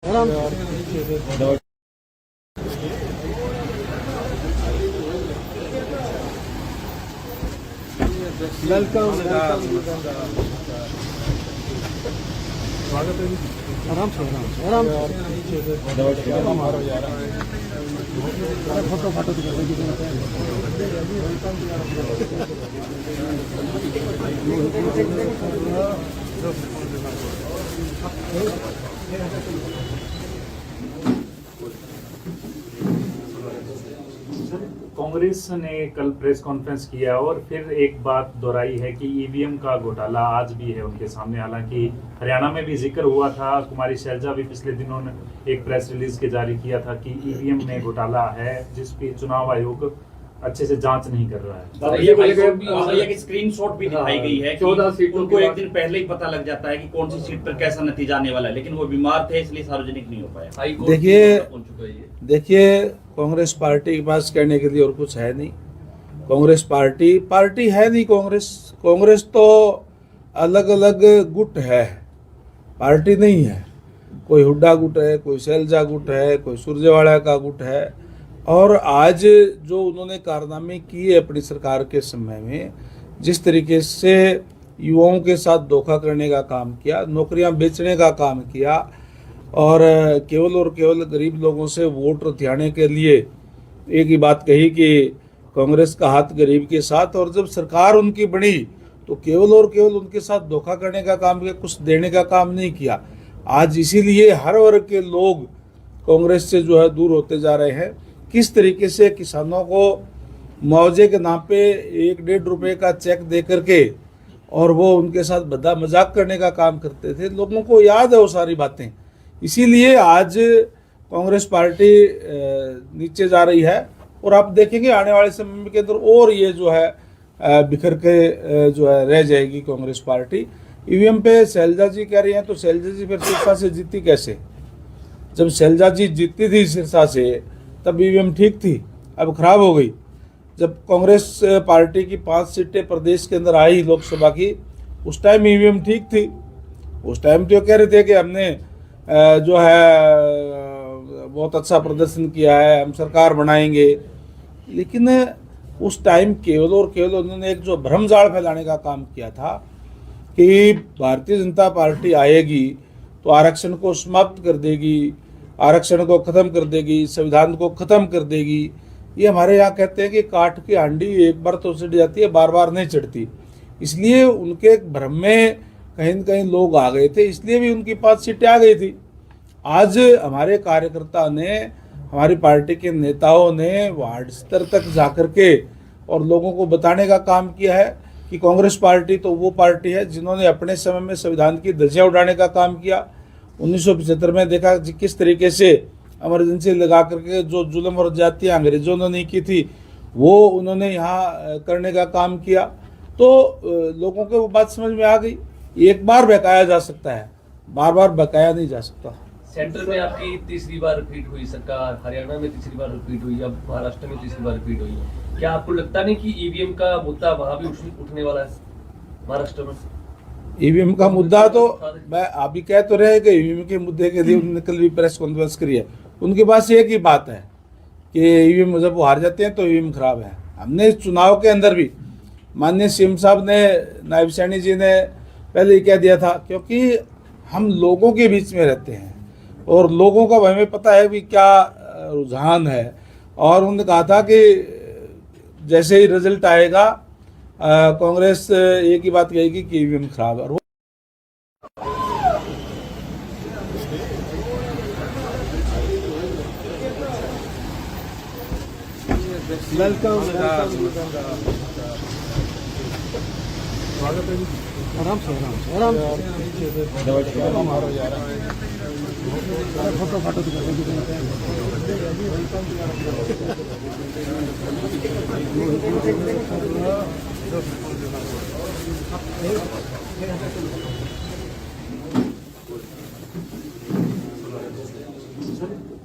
Welcome स्वागत है। आराम से फोटो फाटो कांग्रेस ने कल प्रेस कॉन्फ्रेंस किया और फिर एक बात दोहराई है कि ईवीएम का घोटाला आज भी है उनके सामने। हालांकि हरियाणा में भी जिक्र हुआ था, कुमारी शैलजा भी पिछले दिनों ने एक प्रेस रिलीज के जारी किया था कि ईवीएम में घोटाला है जिस पे चुनाव आयोग अच्छे से जांच नहीं कर रहा है। की स्क्रीनशॉट भी दिखाई गई है कि उनको एक दिन पहले ही पता लग जाता है कि कौन सी सीट पर कैसा नतीजा आने वाला है, लेकिन वो बीमार थे इसलिए सार्वजनिक नहीं हो पाया। देखिए कांग्रेस पार्टी के पास कहने के लिए और कुछ है नहीं। कांग्रेस पार्टी है नहीं। कांग्रेस तो अलग अलग गुट है, पार्टी नहीं है। कोई हुड्डा गुट है, कोई शैलजा गुट है, कोई सुरजेवाला का गुट है। और आज जो उन्होंने कारनामे किए अपनी सरकार के समय में, जिस तरीके से युवाओं के साथ धोखा करने का काम किया, नौकरियां बेचने का काम किया और केवल गरीब लोगों से वोट हथियाने के लिए एक ही बात कही कि कांग्रेस का हाथ गरीब के साथ, और जब सरकार उनकी बनी तो केवल उनके साथ धोखा करने का काम किया, कुछ देने का काम नहीं किया। आज इसीलिए हर वर्ग के लोग कांग्रेस से जो है दूर होते जा रहे हैं। किस तरीके से किसानों को मुआवजे के नाम पे 1-1.5 रुपए का चेक दे करके और वो उनके साथ बदा मजाक करने का काम करते थे, लोगों को याद है वो सारी बातें। इसीलिए आज कांग्रेस पार्टी नीचे जा रही है और आप देखेंगे आने वाले समय के अंदर और ये जो है बिखर के जो है रह जाएगी कांग्रेस पार्टी। ईवीएम पे शैलजा जी कह रही हैं, तो शैलजा जी फिर सिरसा से जीती कैसे? जब शैलजा जी जीतती थी सिरसा से तब ईवीएम ठीक थी, अब खराब हो गई। जब कांग्रेस पार्टी की 5 सीटें प्रदेश के अंदर आई लोकसभा की, उस टाइम ईवीएम ठीक थी। उस टाइम तो कह रहे थे कि हमने जो है बहुत अच्छा प्रदर्शन किया है, हम सरकार बनाएंगे। लेकिन उस टाइम केवल उन्होंने एक जो भ्रमजाल फैलाने का काम किया था कि भारतीय जनता पार्टी आएगी तो आरक्षण को समाप्त कर देगी, आरक्षण को ख़त्म कर देगी, संविधान को ख़त्म कर देगी। ये हमारे यहाँ कहते हैं कि काठ की हांडी एक बार तो चढ़ जाती है, बार बार नहीं चढ़ती। इसलिए उनके भ्रम में कहीं न कहीं लोग आ गए थे, इसलिए भी उनकी 5 सीटें आ गई थी। आज हमारे कार्यकर्ता ने, हमारी पार्टी के नेताओं ने वार्ड स्तर तक जाकर के और लोगों को बताने का काम किया है कि कांग्रेस पार्टी तो वो पार्टी है जिन्होंने अपने समय में संविधान की धज्जियां उड़ाने का काम किया। 1975 में देखा किस तरीके से इमरजेंसी लगा करके जो जुल्म और ज्यादतियाँ अंग्रेजों ने नहीं की थी वो उन्होंने यहाँ करने का काम किया। तो लोगों को वो बात समझ में आ गई। एक बार बहकाया जा सकता है, बार बार बहकाया नहीं जा सकता। सेंटर में आपकी तीसरी बार रिपीट हुई सरकार, हरियाणा में तीसरी बार रिपीट हुई, अब महाराष्ट्र में तीसरी बार रिपीट हुई है। क्या आपको लगता नहीं कि ईवीएम का मुद्दा वहां भी उठने वाला है महाराष्ट्र में? ईवीएम का मुद्दा तो मैं अभी कह तो रहे कि ईवीएम के मुद्दे के लिए उन्होंने कल भी प्रेस कॉन्फ्रेंस करी है। उनके पास एक ही बात है कि ईवीएम जब वो हार जाते हैं तो ईवीएम खराब है। हमने चुनाव के अंदर भी माननीय सीएम साहब ने, नायब सैनी जी ने पहले ही कह दिया था, क्योंकि हम लोगों के बीच में रहते हैं और लोगों का हमें पता है भी क्या रुझान है। और उन्होंने कहा था कि जैसे ही रिजल्ट आएगा कांग्रेस एक ही बात कहेगी कि ईवीएम खराब है। और वेलकम स्वागत है। आराम से फोटो फाटो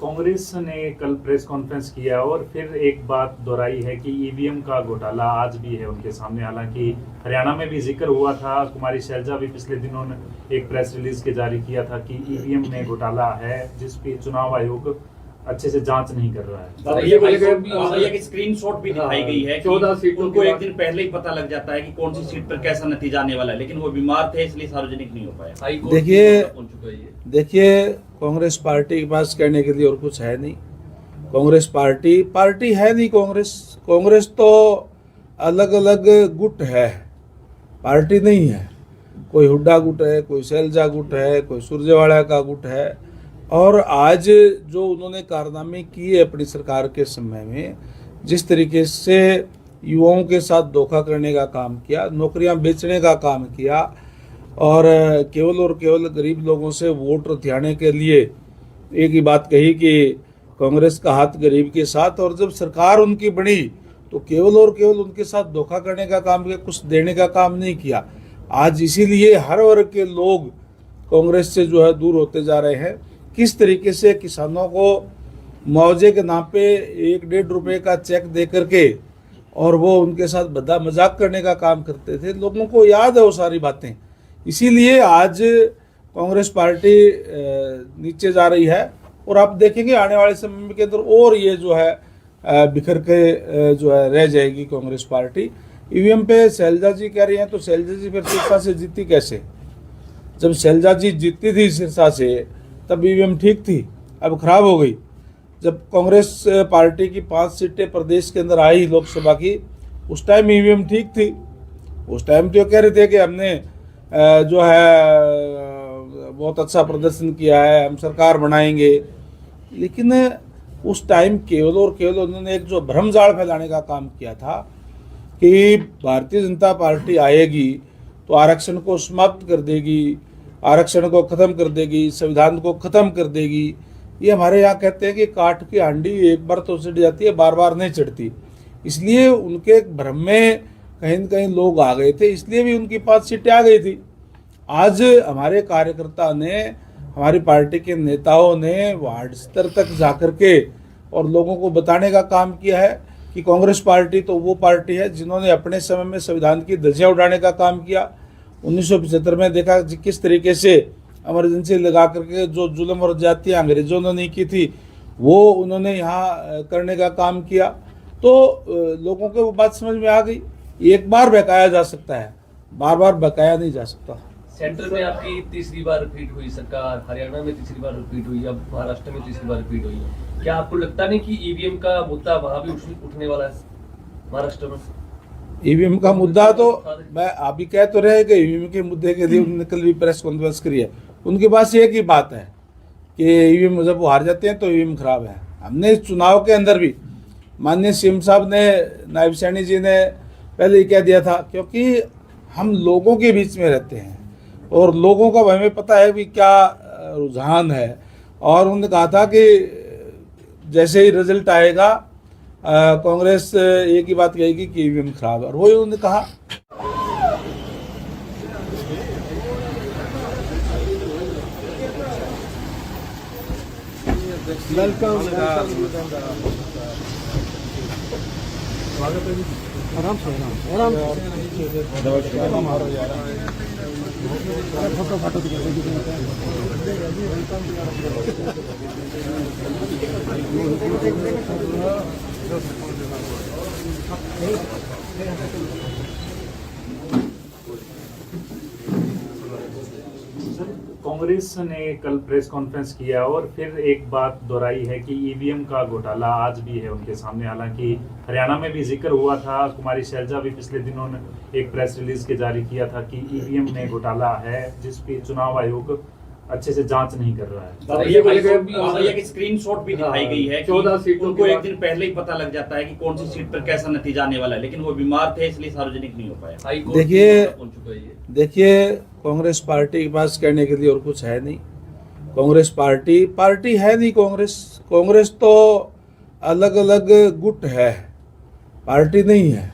कांग्रेस ने कल प्रेस कॉन्फ्रेंस किया और फिर एक बात दोहराई है कि ईवीएम का घोटाला आज भी है उनके सामने। हालांकि हरियाणा में भी जिक्र हुआ था, कुमारी शैलजा भी पिछले दिनों ने एक प्रेस रिलीज के जारी किया था कि ईवीएम में घोटाला है जिस पे चुनाव आयोग अच्छे से जांच नहीं कर रहा है। ये एक स्क्रीनशॉट भी दिखाई गई है कि 14 सीटों उनको एक दिन पहले ही पता लग जाता है कि कौन सी सीट पर कैसा नतीजा आने वाला है, लेकिन वो बीमार थे इसलिए सार्वजनिक नहीं हो पाया। हाई कोर्ट देखिए पहुंच चुका है ये। देखिए कांग्रेस पार्टी के पास कहने के लिए और कुछ है नहीं। कांग्रेस पार्टी है नहीं। कांग्रेस तो अलग अलग गुट है, पार्टी नहीं है। कोई हुड्डा गुट है, कोई शैलजा गुट है, कोई सुरजेवाला का गुट है। और आज जो उन्होंने कारनामे किए अपनी सरकार के समय में, जिस तरीके से युवाओं के साथ धोखा करने का काम किया, नौकरियां बेचने का काम किया और केवल गरीब लोगों से वोट हथियाने के लिए एक ही बात कही कि कांग्रेस का हाथ गरीब के साथ, और जब सरकार उनकी बनी तो केवल उनके साथ धोखा करने का काम किया, कुछ देने का काम नहीं किया। आज इसीलिए हर वर्ग के लोग कांग्रेस से जो है दूर होते जा रहे हैं। किस तरीके से किसानों को मुआवजे के नाम पे 1-1.5 रुपए का चेक दे करके और वो उनके साथ बदा मजाक करने का काम करते थे, लोगों को याद है वो सारी बातें। इसीलिए आज कांग्रेस पार्टी नीचे जा रही है और आप देखेंगे आने वाले समय के अंदर और ये जो है बिखर के जो है रह जाएगी कांग्रेस पार्टी। ईवीएम पे शैलजा जी कह रही हैं, तो शैलजा जी फिर सिरसा से जीती कैसे? जब शैलजा जी जीतती थी सिरसा से तब ईवीएम ठीक थी, अब खराब हो गई। जब कांग्रेस पार्टी की 5 सीटें प्रदेश के अंदर आई लोकसभा की, उस टाइम ईवीएम ठीक थी। उस टाइम तो कह रहे थे कि हमने जो है बहुत अच्छा प्रदर्शन किया है, हम सरकार बनाएंगे। लेकिन उस टाइम केवल उन्होंने एक जो भ्रमजाल फैलाने का काम किया था कि भारतीय जनता पार्टी आएगी तो आरक्षण को समाप्त कर देगी, आरक्षण को ख़त्म कर देगी, संविधान को ख़त्म कर देगी। ये हमारे यहाँ कहते हैं कि काठ की हांडी एक बार तो चढ़ जाती है, बार बार नहीं चढ़ती। इसलिए उनके भ्रम में कहीं न कहीं लोग आ गए थे, इसलिए भी उनकी 5 सीटें आ गई थी। आज हमारे कार्यकर्ता ने, हमारी पार्टी के नेताओं ने वार्ड स्तर तक जाकर के और लोगों को बताने का काम किया है कि कांग्रेस पार्टी तो वो पार्टी है जिन्होंने अपने समय में संविधान की धज्जियां उड़ाने का काम किया। 1975 में देखा किस तरीके से इमरजेंसी लगा करके जो जुल्म और ज्यादतियाँ अंग्रेजों ने नहीं की थी वो उन्होंने यहाँ करने का काम किया। तो लोगों को वो बात समझ में आ गई। एक बार बहकाया जा सकता है, बार बार बहकाया नहीं जा सकता। सेंटर में आपकी तीसरी बार रिपीट हुई सरकार, हरियाणा में तीसरी बार रिपीट हुई, अब महाराष्ट्र में तीसरी बार रिपीट हुई है। क्या आपको लगता नहीं कि ईवीएम का मुद्दा वहां भी उठने वाला है महाराष्ट्र में? ईवीएम का मुद्दा तो मैं अभी कह तो रहे कि ईवीएम के मुद्दे के लिए उन्होंने कल भी प्रेस कॉन्फ्रेंस करी है। उनके पास एक ही बात है कि ईवीएम जब वो हार जाते हैं तो ईवीएम खराब है। हमने इस चुनाव के अंदर भी माननीय सीएम साहब ने, नायब सैनी जी ने पहले ही कह दिया था, क्योंकि हम लोगों के बीच में रहते हैं और लोगों का हमें पता है भी क्या रुझान है। और उन्होंने कहा था कि जैसे ही रिजल्ट आएगा कांग्रेस एक ही बात कहेगी कि ईवीएम खराब है, और वही उन्होंने कहा। आराम से कांग्रेस ने कल प्रेस कॉन्फ्रेंस किया और फिर एक बात दोहराई है कि ईवीएम का घोटाला आज भी है उनके सामने। हालांकि हरियाणा में भी जिक्र हुआ था, कुमारी शैलजा भी पिछले दिनों ने एक प्रेस रिलीज के जारी किया था कि ईवीएम में घोटाला है जिस पे चुनाव आयोग अच्छे से जांच नहीं कर रहा है। ये एक स्क्रीनशॉट भी दिखाई गई है कि 14 सीटों उनको एक दिन पहले ही पता लग जाता है कि कौन सी सीट पर कैसा नतीजा आने वाला है, लेकिन वो बीमार थे इसलिए सार्वजनिक नहीं हो पाया। हाई कोर्ट पहुंच चुका है ये। देखिए कांग्रेस पार्टी के पास कहने के लिए और कुछ है नहीं। कांग्रेस पार्टी है नहीं। कांग्रेस तो अलग अलग गुट है, पार्टी नहीं है।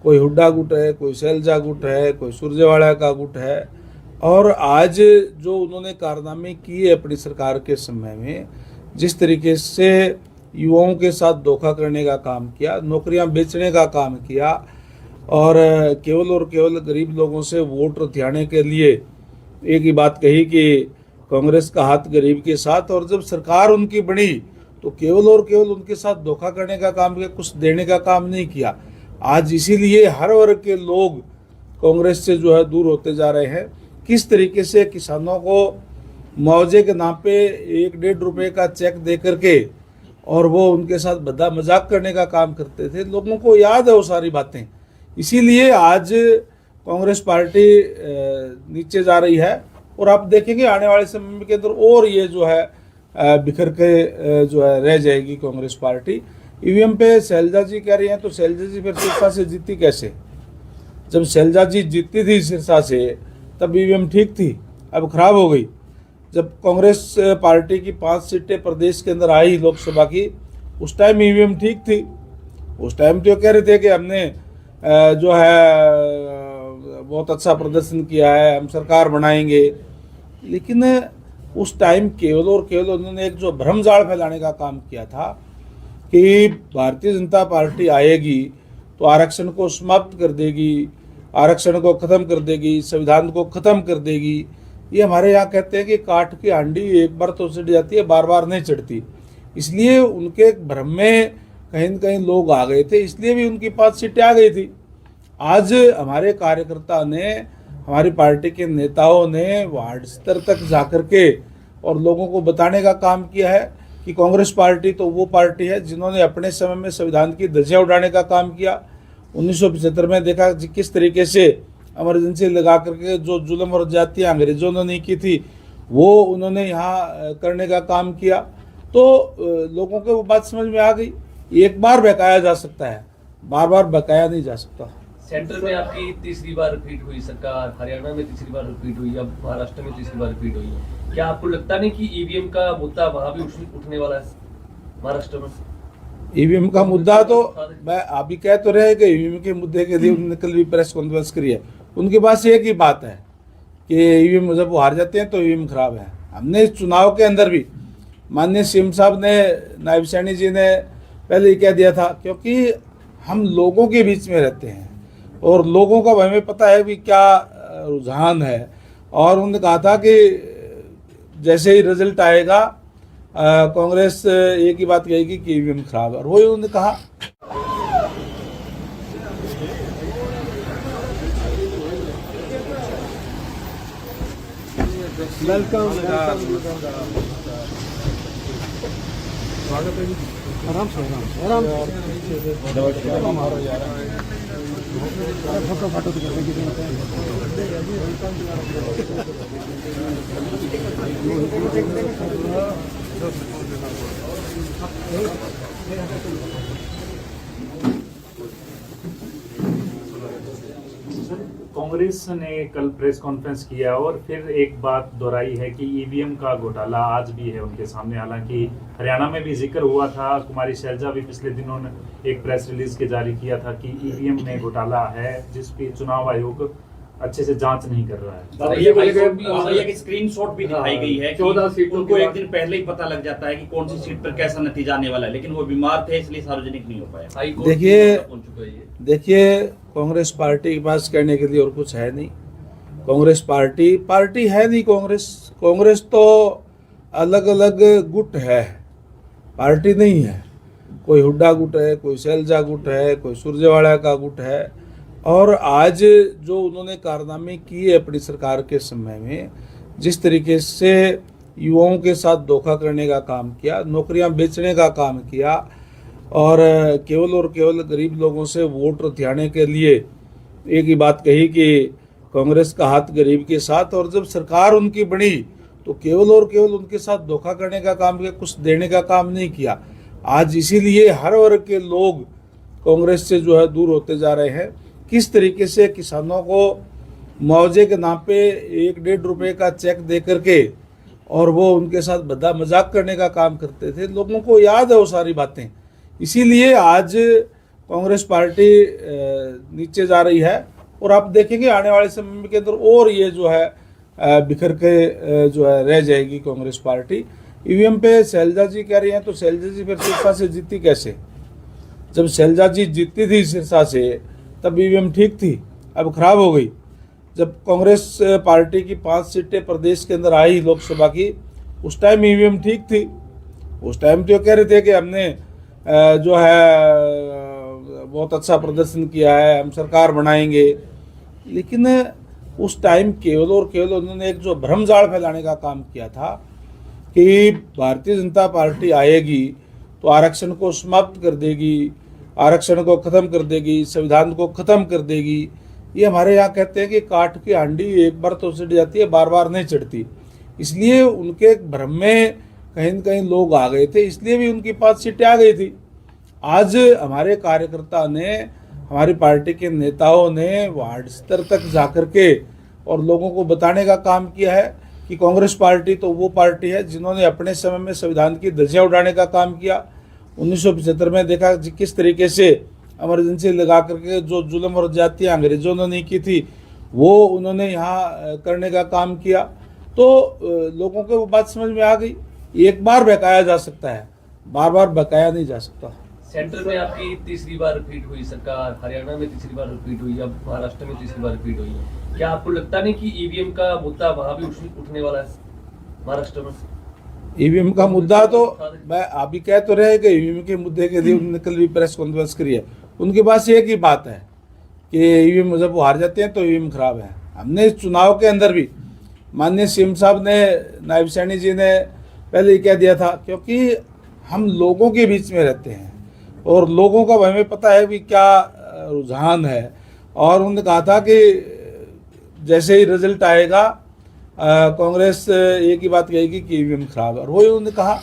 कोई हुड्डा गुट है, कोई शैलजा गुट है, कोई सुरजेवाला का गुट है। और आज जो उन्होंने कारनामे किए अपनी सरकार के समय में, जिस तरीके से युवाओं के साथ धोखा करने का काम किया, नौकरियां बेचने का काम किया और केवल गरीब लोगों से वोट हथियाने के लिए एक ही बात कही कि कांग्रेस का हाथ गरीब के साथ, और जब सरकार उनकी बनी तो केवल उनके साथ धोखा करने का काम किया, कुछ देने का काम नहीं किया। आज इसीलिए हर वर्ग के लोग कांग्रेस से जो है दूर होते जा रहे हैं। किस तरीके से किसानों को मुआवजे के नाम पे 1-1.5 रुपए का चेक दे करके और वो उनके साथ बदा मजाक करने का काम करते थे, लोगों को याद है वो सारी बातें। इसीलिए आज कांग्रेस पार्टी नीचे जा रही है और आप देखेंगे आने वाले समय के अंदर और ये जो है बिखर के जो है रह जाएगी कांग्रेस पार्टी। ईवीएम पे शैलजा जी कह रही हैं, तो शैलजा जी फिर सिरसा से जीती कैसे? जब शैलजा जी जीतती थी सिरसा से तब ईवीएम ठीक थी, अब खराब हो गई। जब कांग्रेस पार्टी की 5 सीटें प्रदेश के अंदर आई लोकसभा की, उस टाइम ईवीएम ठीक थी। उस टाइम तो कह रहे थे कि हमने जो है बहुत अच्छा प्रदर्शन किया है, हम सरकार बनाएंगे, लेकिन उस टाइम केवल उन्होंने एक जो भ्रमजाल फैलाने का काम किया था कि भारतीय जनता पार्टी आएगी तो आरक्षण को समाप्त कर देगी, आरक्षण को ख़त्म कर देगी, संविधान को ख़त्म कर देगी। ये हमारे यहाँ कहते हैं कि काठ की हांडी एक बार तो चढ़ जाती है, बार बार नहीं चढ़ती। इसलिए उनके भ्रम में कहीं न कहीं लोग आ गए थे, इसलिए भी उनकी 5 सीटें आ गई थी। आज हमारे कार्यकर्ता ने, हमारी पार्टी के नेताओं ने वार्ड स्तर तक जाकर के और लोगों को बताने का काम किया है कि कांग्रेस पार्टी तो वो पार्टी है जिन्होंने अपने समय में संविधान की धज्जियां उड़ाने का काम किया। 1975 में देखा किस तरीके से इमरजेंसी लगा करके जो जुल्म और जातियाँ अंग्रेजों ने नहीं की थी वो उन्होंने यहाँ करने का काम किया। तो लोगों को वो बात समझ में आ गई। एक बार बहकाया जा सकता है, बार बार बहकाया नहीं जा सकता। सेंटर में आपकी तीसरी बार रिपीट हुई सरकार, हरियाणा में तीसरी बार रिपीट हुई, अब महाराष्ट्र में तीसरी बार रिपीट हुई है। क्या आपको लगता नहीं कि ईवीएम का मुद्दा वहां भी उठने वाला है महाराष्ट्र में? ईवीएम का मुद्दा तो मैं अभी कह तो रहे कि ईवीएम के मुद्दे के लिए उन्होंने कल भी प्रेस कॉन्फ्रेंस करी है। उनके पास एक ही बात है कि ईवीएम जब वो हार जाते हैं तो ईवीएम खराब है। हमने इस चुनाव के अंदर भी माननीय सीएम साहब ने, नायब सैनी जी ने पहले ही कह दिया था, क्योंकि हम लोगों के बीच में रहते हैं और लोगों का हमें पता है कि क्या रुझान है। और उन्होंने कहा था कि जैसे ही रिजल्ट आएगा कांग्रेस एक ही बात कहेगी कि ईवीएम खराब है, और वही उन्होंने कहा। वेलकम। स्वागत है जी। आराम से फोटो तो कांग्रेस ने कल प्रेस कॉन्फ्रेंस किया और फिर एक बात दोहराई है कि ईवीएम का घोटाला आज भी है उनके सामने। हालांकि हरियाणा में भी जिक्र हुआ था, कुमारी शैलजा भी पिछले दिनों ने एक प्रेस रिलीज के जारी किया था कि ईवीएम में घोटाला है जिसकी चुनाव आयोग अच्छे से जांच नहीं कर रहा है। एक स्क्रीनशॉट भी दिखाई गई है कि 14 सीटों उनको एक दिन पहले ही पता लग जाता है कि कौन सी सीट पर कैसा नतीजा आने वाला है, लेकिन वो बीमार थे इसलिए सार्वजनिक नहीं हो पाया। देखिए कांग्रेस पार्टी के पास कहने के लिए और कुछ है नहीं। कांग्रेस पार्टी है नहीं। कांग्रेस तो अलग अलग गुट है, पार्टी नहीं है। कोई हुड्डा गुट है, कोई शैलजा गुट है, कोई सुरजेवाड़ा का गुट है। और आज जो उन्होंने कारनामे किए अपनी सरकार के समय में, जिस तरीके से युवाओं के साथ धोखा करने का काम किया, नौकरियां बेचने का काम किया और केवल गरीब लोगों से वोट हथियाने के लिए एक ही बात कही कि कांग्रेस का हाथ गरीब के साथ, और जब सरकार उनकी बनी तो केवल उनके साथ धोखा करने का काम किया, कुछ देने का काम नहीं किया। आज इसीलिए हर वर्ग के लोग कांग्रेस से जो है दूर होते जा रहे हैं। किस तरीके से किसानों को मुआवजे के नाम पे 1-1.5 रुपए का चेक दे करके और वो उनके साथ बदा मजाक करने का काम करते थे, लोगों को याद है वो सारी बातें। इसीलिए आज कांग्रेस पार्टी नीचे जा रही है और आप देखेंगे आने वाले समय के अंदर और ये जो है बिखर के जो है रह जाएगी कांग्रेस पार्टी। ईवीएम पे शैलजा जी कह रही हैं, तो शैलजा जी फिर सिरसा से जीती कैसे? जब शैलजा जी जीतती थी सिरसा से तब ईवीएम ठीक थी, अब खराब हो गई। जब कांग्रेस पार्टी की 5 सीटें प्रदेश के अंदर आई लोकसभा की, उस टाइम ईवीएम ठीक थी। उस टाइम तो कह रहे थे कि हमने जो है बहुत अच्छा प्रदर्शन किया है, हम सरकार बनाएंगे। लेकिन उस टाइम केवल और केवल उन्होंने एक जो भ्रमजाल फैलाने का काम किया था कि भारतीय जनता पार्टी आएगी तो आरक्षण को समाप्त कर देगी, आरक्षण को ख़त्म कर देगी, संविधान को ख़त्म कर देगी। ये हमारे यहाँ कहते हैं कि काठ की हांडी एक बार तो चिढ़ जाती है, बार बार नहीं चिढ़ती। इसलिए उनके भ्रम में कहीं न कहीं लोग आ गए थे, इसलिए भी उनकी 5 सीटें आ गई थी। आज हमारे कार्यकर्ता ने, हमारी पार्टी के नेताओं ने वार्ड स्तर तक जाकर के और लोगों को बताने का काम किया है कि कांग्रेस पार्टी तो वो पार्टी है जिन्होंने अपने समय में संविधान की धज्जियां उड़ाने का काम किया। 1975 में देखा किस तरीके से इमरजेंसी लगा करके जो जुल्म और जातियाँ अंग्रेजों ने नहीं की थी वो उन्होंने यहाँ करने का काम किया। तो लोगों को वो बात समझ में आ गई। एक बार बहकाया जा सकता है, बार बार बहकाया नहीं जा सकता। सेंटर में आपकी तीसरी बार रिपीट हुई सरकार, हरियाणा में तीसरी बार रिपीट हुई, अब महाराष्ट्र में तीसरी बार रिपीट हुई है। क्या आपको लगता नहीं कि ईवीएम का मुद्दा वहां भी उठने वाला है महाराष्ट्र में? ईवीएम का मुद्दा तो मैं अभी कह तो रहे कि ईवीएम के मुद्दे के लिए उन्होंने कल भी प्रेस कॉन्फ्रेंस करी है। उनके पास एक ही बात है कि ईवीएम जब वो हार जाते हैं तो ईवीएम खराब है। हमने इस चुनाव के अंदर भी माननीय सीएम साहब ने, नायब सैनी जी ने पहले ही कह दिया था, क्योंकि हम लोगों के बीच में रहते हैं और लोगों का हमें पता है कि क्या रुझान है। और उन्होंने कहा था कि जैसे ही रिजल्ट आएगा कांग्रेस एक ही बात कहेगी कि ईवीएम खराब है, और वही उन्होंने कहा।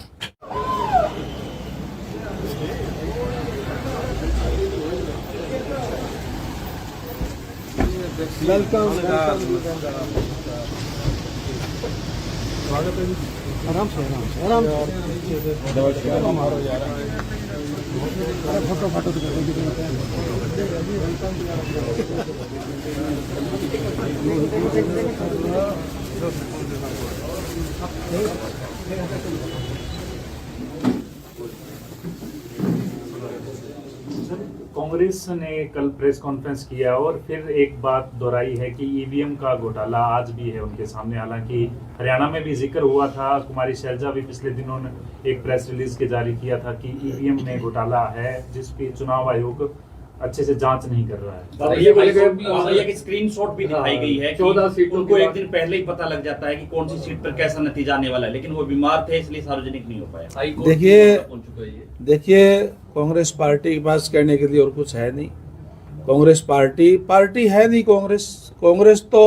स्वागत है जी। आराम से आराम से अरे फोटो फोटो तो कांग्रेस ने कल प्रेस कॉन्फ्रेंस किया और फिर एक बात दोहराई है कि ईवीएम का घोटाला आज भी है उनके सामने। हालांकि हरियाणा में भी जिक्र हुआ था, कुमारी शैलजा भी पिछले दिनों ने एक प्रेस रिलीज के जारी किया था कि ईवीएम में घोटाला है जिसकी चुनाव आयोग अच्छे से जांच नहीं कर रहा है। भैया की स्क्रीनशॉट भी दिखाई गई है कि 14 सीटों उनको एक दिन पहले ही पता लग जाता है कि कौन सी सीट पर कैसा नतीजा आने वाला है, लेकिन वो बीमार थे इसलिए सार्वजनिक नहीं हो पाया। देखिए कांग्रेस पार्टी के पास कहने के लिए और कुछ है नहीं। कांग्रेस पार्टी है नहीं। कांग्रेस तो